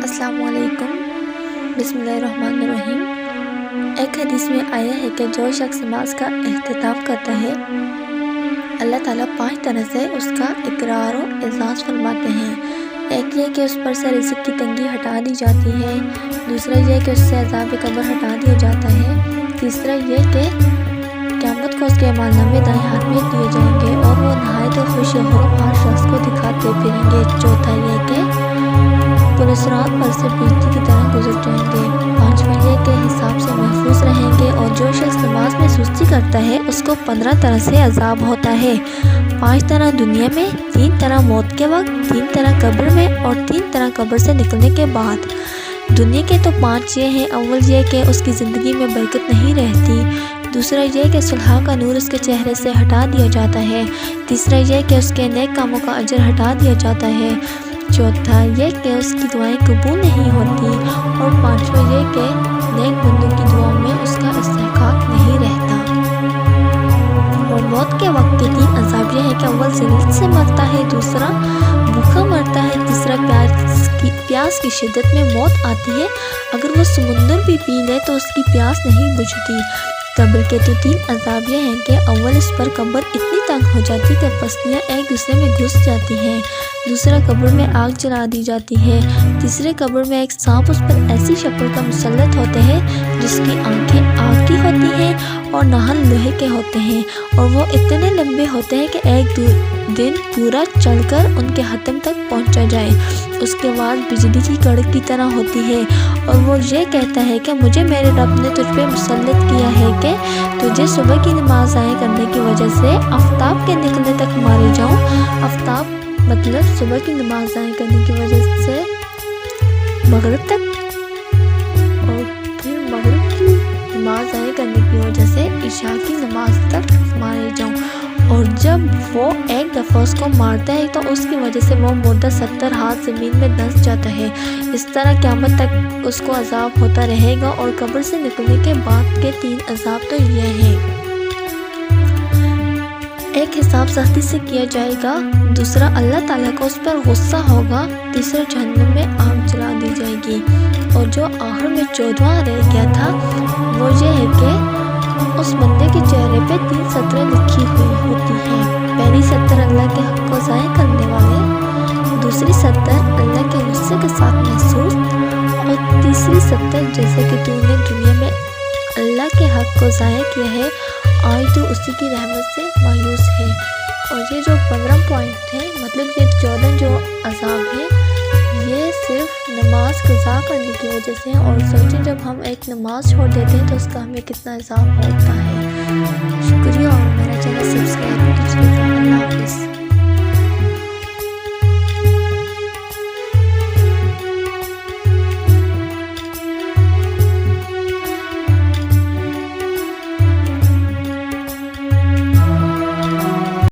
अस्सलामुअलैकुम बिस्मिल्लाहिर्रहमानिर्रहीम। एक हदीस में आया है कि जो शख्स नमाज का एहतिताम करता है अल्लाह ताला 5 तरह से उसका इकरार और एजाज़ फरमाते हैं। एक ये कि उस पर से रिज़्क़ की तंगी हटा दी जाती है, दूसरा ये कि उससे अज़ाब कब्र हटा दिया जाता है, तीसरा ये कि क़यामत को उसके अमालनामे दाएं हाथ में दिए जाएंगे और वो नहायत खुश हो हर शख्स को दिखाते फिरेंगे। चौथा ये कि पुलिसरात पर से बिजली की तरह गुजर जाएंगे। पाँचवा ये कि हिसाब से महफूज रहेंगे और जो शख्स नमाज में सुस्ती करता है उसको 15 तरह से अजाब होता है। 5 तरह दुनिया में, 3 तरह मौत के वक्त, 3 तरह कब्र में और 3 तरह कब्र से निकलने के बाद। दुनिया के तो 5 ये हैं। अव्वल ये कि उसकी ज़िंदगी में बरकत नहीं रहती, दूसरा यह कि सुलह का नूर उसके चेहरे से हटा दिया जाता है, तीसरा यह कि उसके नेक कामों का अजर हटा दिया जाता है, चौथा यह कि उसकी दुआएं कबूल नहीं होती और पांचवा यह कि नेक बंदों की दुआओं में उसका इस्तेहकाक नहीं रहता। और मौत के वक्त के 3 अज़ाब यह है कि अव्वल ज़िल्लत से मरता है, दूसरा भूखा मरता है, तीसरा प्यास की शिद्दत में मौत आती है। अगर वो समुंदर भी पी ले तो उसकी प्यास नहीं बुझती। कब्र के तो 3 अज़ाब यह हैं कि अव्वल इस पर कब्र इतनी तंग हो जाती कि पसलियाँ एक दूसरे में घुस जाती हैं, दूसरा कब्र में आग जला दी जाती है, तीसरे कब्र में एक सांप उस पर ऐसी शक्ल का मुसल्लत होते हैं जिसकी आंखें आग की होती हैं और नाहल लोहे के होते हैं और वो इतने लंबे होते हैं कि एक दिन पूरा चलकर उनके हतम तक पहुंचा जाए। उसके बाद बिजली की कड़क की तरह होती है और वो ये कहता है कि मुझे मेरे रब ने तुझ पे मुसल्लत किया है कि तुझे सुबह की नमाज ज़ाया करने की वजह से आफ्ताब के निकलने तक मारे जाऊँ। आफ्ताब मतलब सुबह की नमाज ज़ाया करने की वजह से मगरिब तक और फिर मगरिब की नमाज ज़ाया करने की वजह से इशा की नमाज तक मारे जाऊँ। और जब वो एक दफ़ा उसको मारता है तो उसकी वजह से वो मुर्दा 70 हाथ ज़मीन में धंस जाता है। इस तरह क़यामत तक उसको अज़ाब होता रहेगा। और कब्र से निकलने के बाद के 3 अज़ाब तो ये हैं, एक हिसाब सख्ती से किया जाएगा, दूसरा अल्लाह ताला को उस पर गुस्सा होगा, तीसरा जहन्नम में आग जला दी जाएगी। और जो आखिर में 14वां रह गया था वो ये है कि उस बंदे के चेहरे पे 3 सतरें लिखी हुई होती हैं। पहली सतर अल्लाह के हक़ को ज़ाया करने वाले, दूसरी सतर अल्लाह के गुस्से के साथ महसूस और तीसरी सतर जैसे कि तूने दुनिया में अल्लाह के हक़ को ज़ाया किया है, आज तो उसी की रहमत से मायूस है। और ये जो 15 पॉइंट है, मतलब ये 14 जो अज़ाब है, ये सिर्फ नमाज कज़ा करने की वजह से है। और सोचें जब हम एक नमाज छोड़ देते हैं तो उसका हमें कितना अज़ाब होता है। शुक्रिया और मेरा चैनल सब्सक्राइब कीजिएगा। अल्लाह हाफ़िज़।